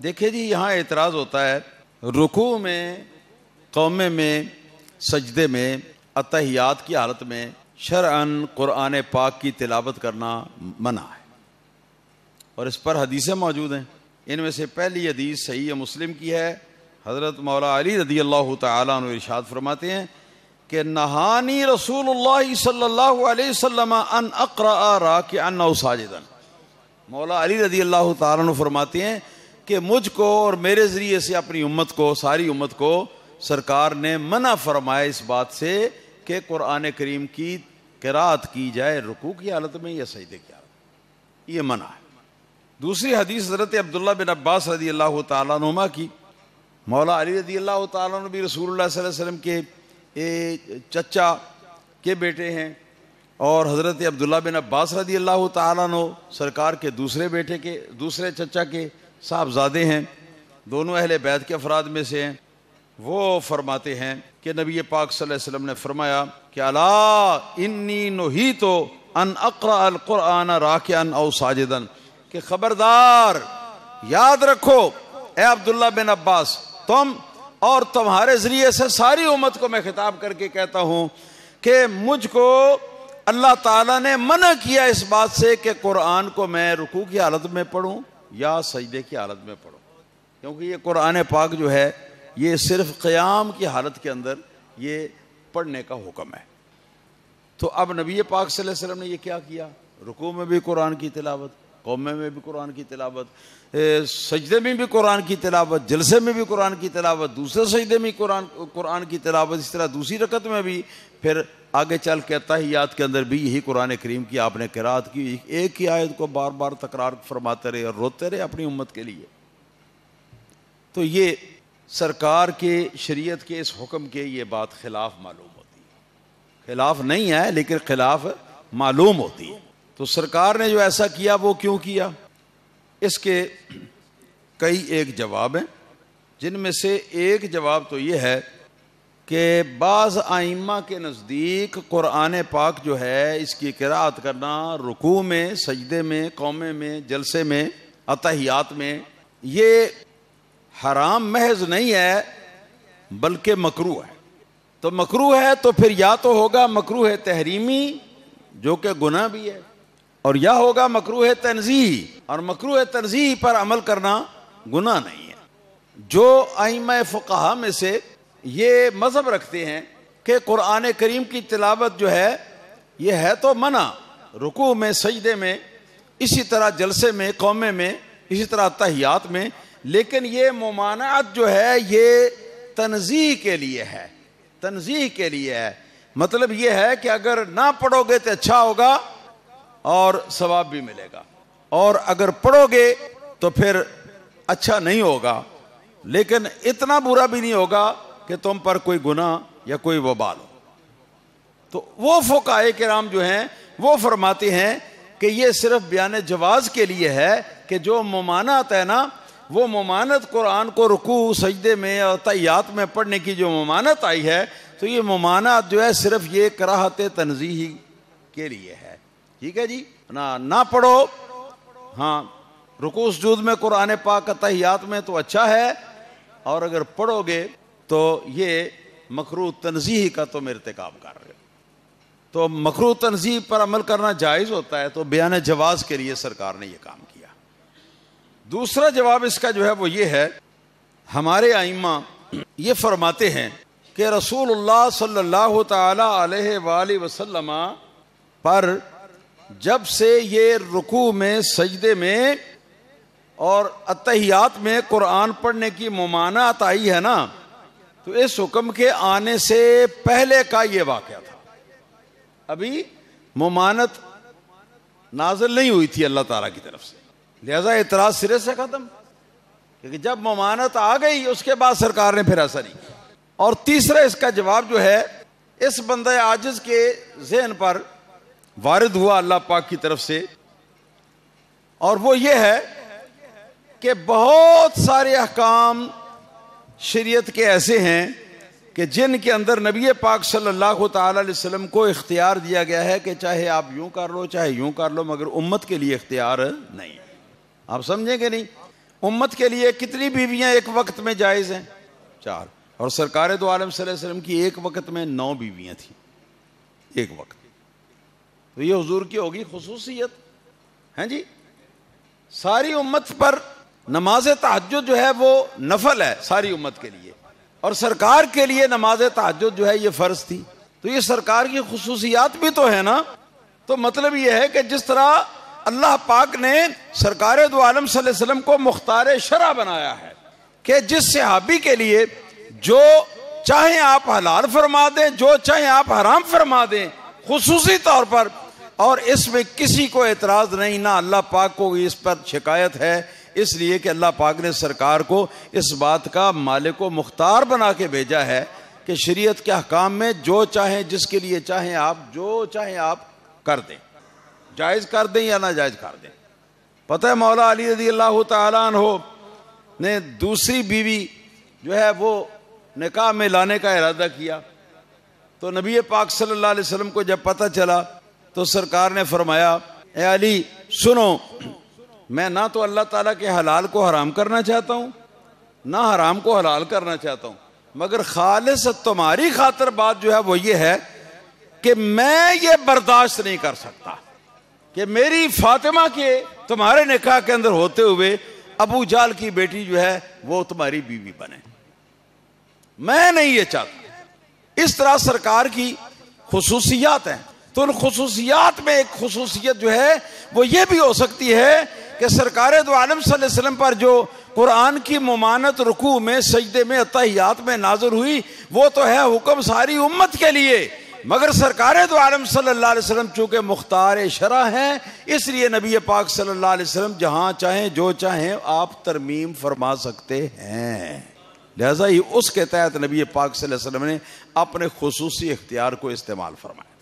دیکھیں جی یہاں اعتراض ہوتا ہے رکوع میں، قومے میں، سجدے میں، اتحیات کی حالت میں شرعاً قرآن پاک کی تلاوت کرنا منع ہے، اور اس پر حدیثیں موجود ہیں۔ ان میں سے پہلی حدیث صحیح مسلم کی ہے۔ حضرت مولا علی رضی اللہ تعالیٰ عنہ ارشاد فرماتے ہیں کہ نہانی رسول اللہ صلی اللہ علیہ وسلم ان اقرأ راکعا او ساجدا۔ مولا علی رضی اللہ تعالیٰ عنہ فرماتے ہیں کہ مجھ کو اور میرے ذریعے سے اپنی امت کو، ساری امت کو سرکار نے منع فرمایا اس بات سے کہ قرآن کریم کی قرأت کی جائے رکوع کی حالت میں یا سجدے کی حالت میں، یہ منع ہے۔ دوسری حدیث حضرت عبداللہ بن عباس رضی اللہ تعالیٰ عنہما کی۔ مولا علی رضی اللہ تعالیٰ عنہ بھی رسول اللہ صلی اللہ علیہ وسلم کے چچا کے بیٹے ہیں، اور حضرت عبداللہ بن عباس رضی اللہ تعالیٰ عنہ سرکار کے دوسرے بیٹے کے، دوسرے چچا کے صاحبزادے ہیں، دونوں اہل بیت کے افراد میں سے ہیں۔ وہ فرماتے ہیں کہ نبی پاک صلی اللہ علیہ وسلم نے فرمایا کہ الا انی نہیت ان اقرأ القرآن راکعا او ساجدا، کہ خبردار یاد رکھو اے عبداللہ بن عباس، تم اور تمہارے ذریعے سے ساری امت کو میں خطاب کر کے کہتا ہوں کہ مجھ کو اللہ تعالیٰ نے منع کیا اس بات سے کہ قرآن کو میں رکوع کی حالت میں پڑھوں یا سجدے کی حالت میں پڑھوں، کیونکہ یہ قرآن پاک جو ہے یہ صرف قیام کی حالت کے اندر یہ پڑھنے کا حکم ہے۔ تو اب نبی پاک صلی اللہ علیہ وسلم نے یہ کیا کیا؟ رکوع میں بھی قرآن کی تلاوت، قومے میں بھی قرآن کی تلاوت، سجدے میں بھی قرآن کی تلاوت، جلسے میں بھی قرآن کی تلاوت، دوسرے سجدے میں قرآن کی تلاوت، اس طرح دوسری رکعت میں بھی، پھر آگے چل کے تحیات کے اندر بھی یہی قرآن کریم کی آپ نے قرأت کی، ایک ہی آیت کو بار بار تکرار فرماتے رہے اور روتے رہے اپنی امت کے لیے۔ تو یہ سرکار کے شریعت کے اس حکم کے یہ بات خلاف معلوم ہوتی ہے، خلاف نہیں ہے لیکن خلاف معلوم ہوتی ہے۔ تو سرکار نے جو ایسا کیا وہ کیوں کیا؟ اس کے کئی ایک جواب ہیں، جن میں سے ایک جواب تو یہ ہے کہ بعض ائمہ کے نزدیک قرآن پاک جو ہے اس کی قرأت کرنا رکوع میں، سجدے میں، قومے میں، جلسے میں، اتحیات میں یہ حرام محض نہیں ہے بلکہ مکروہ ہے۔ تو مکروہ ہے تو پھر یا تو ہوگا مکروہ تحریمی جو کہ گناہ بھی ہے، اور یا ہوگا مکروہ تنزیہی، اور مکروہ تنزیہی پر عمل کرنا گناہ نہیں ہے۔ جو ائمہ فقہا میں سے یہ مذہب رکھتے ہیں کہ قرآن کریم کی تلاوت جو ہے یہ ہے تو منع رکوع میں، سجدے میں، اسی طرح جلسے میں، قومے میں، اسی طرح تحیات میں، لیکن یہ ممانعت جو ہے یہ تنزیہ کے لیے ہے، تنزیہ کے لیے ہے۔ مطلب یہ ہے کہ اگر نہ پڑھو گے تو اچھا ہوگا اور ثواب بھی ملے گا، اور اگر پڑھو گے تو پھر اچھا نہیں ہوگا لیکن اتنا برا بھی نہیں ہوگا کہ تم پر کوئی گناہ یا کوئی وبال ہو۔ تو وہ فقہاء کرام جو ہیں وہ فرماتے ہیں کہ یہ صرف بیان جواز کے لیے ہے کہ جو ممانعت ہے نا، وہ ممانعت قرآن کو رکوع، سجدے میں اور تحیات میں پڑھنے کی جو ممانعت آئی ہے، تو یہ ممانعت جو ہے صرف یہ کراہت تنزیہی کے لیے ہے۔ ٹھیک ہے جی، نہ پڑھو، ہاں رکوع سجود میں قرآن پاک تحیات میں تو اچھا ہے، اور اگر پڑھو گے تو یہ مکروہ تنزیہی کا تم ارتکاب کر رہے ہو۔ تو مکروہ تنزیہ پر عمل کرنا جائز ہوتا ہے، تو بیان جواز کے لیے سرکار نے یہ کام کیا۔ دوسرا جواب اس کا جو ہے وہ یہ ہے، ہمارے ائمہ یہ فرماتے ہیں کہ رسول اللہ صلی اللہ تعالی علیہ وآلہ وسلم پر جب سے یہ رکوع میں، سجدے میں اور اتحیات میں قرآن پڑھنے کی ممانعت آئی ہے نا، تو اس حکم کے آنے سے پہلے کا یہ واقعہ تھا، ابھی ممانعت نازل نہیں ہوئی تھی اللہ تعالیٰ کی طرف سے، لہذا اعتراض سرے سے ختم، کیونکہ جب ممانعت آ گئی اس کے بعد سرکار نے پھر ایسا نہیں کیا۔ اور تیسرا اس کا جواب جو ہے اس بندہ عاجز کے ذہن پر وارد ہوا اللہ پاک کی طرف سے، اور وہ یہ ہے کہ بہت سارے احکام شریعت کے ایسے ہیں کہ جن کے اندر نبی پاک صلی اللہ تعالی علیہ وسلم کو اختیار دیا گیا ہے کہ چاہے آپ یوں کر لو چاہے یوں کر لو، مگر امت کے لیے اختیار نہیں۔ آپ سمجھیں گے نہیں؟ امت کے لیے کتنی بیویاں ایک وقت میں جائز ہیں؟ 4. اور سرکار دو عالم صلی اللہ علیہ وسلم کی ایک وقت میں 9 بیویاں تھیں ایک وقت. تو یہ حضور کی ہوگی خصوصیت. ہیں جی، ساری امت پر نماز تہجد جو ہے وہ نفل ہے ساری امت کے لیے، اور سرکار کے لیے نماز تہجد جو ہے یہ فرض تھی. تو یہ سرکار کی خصوصیات بھی تو ہے نا. تو مطلب یہ ہے کہ جس طرح اللہ پاک نے سرکار دو عالم صلی اللہ علیہ وسلم کو مختار شرع بنایا ہے کہ جس صحابی کے لیے جو چاہیں آپ حلال فرما دیں، جو چاہیں آپ حرام فرما دیں خصوصی طور پر، اور اس میں کسی کو اعتراض نہیں، نہ اللہ پاک کو اس پر شکایت ہے، اس لیے کہ اللہ پاک نے سرکار کو اس بات کا مالک و مختار بنا کے بھیجا ہے کہ شریعت کے احکام میں جو چاہیں، جس کے لیے چاہیں آپ، جو چاہیں آپ کر دیں، جائز کر دیں یا ناجائز کر دیں. پتہ ہے مولا علی رضی اللہ تعالیٰ عنہ نے دوسری بیوی جو ہے وہ نکاح میں لانے کا ارادہ کیا، تو نبی پاک صلی اللہ علیہ وسلم کو جب پتہ چلا تو سرکار نے فرمایا، اے علی سنو، میں نہ تو اللہ تعالیٰ کے حلال کو حرام کرنا چاہتا ہوں، نہ حرام کو حلال کرنا چاہتا ہوں، مگر خالص تمہاری خاطر بات جو ہے وہ یہ ہے کہ میں یہ برداشت نہیں کر سکتا کہ میری فاطمہ کے تمہارے نکاح کے اندر ہوتے ہوئے ابو جہل کی بیٹی جو ہے وہ تمہاری بیوی بنے، میں نہیں یہ چاہتا. اس طرح سرکار کی خصوصیات ہیں. تو ان خصوصیات میں ایک خصوصیت جو ہے وہ یہ بھی ہو سکتی ہے کہ سرکار دو عالم صلی اللہ علیہ وسلم پر جو قرآن کی ممانت رکوع میں، سجدے میں، اتحیات میں نازل ہوئی وہ تو ہے حکم ساری امت کے لیے، مگر سرکار دو عالم صلی اللہ علیہ وسلم چونکہ مختار شرع ہیں، اس لیے نبی پاک صلی اللہ علیہ وسلم جہاں چاہیں جو چاہیں آپ ترمیم فرما سکتے ہیں. لہذا اس کے تحت نبی پاک صلی اللہ علیہ وسلم نے اپنے خصوصی اختیار کو استعمال فرمایا.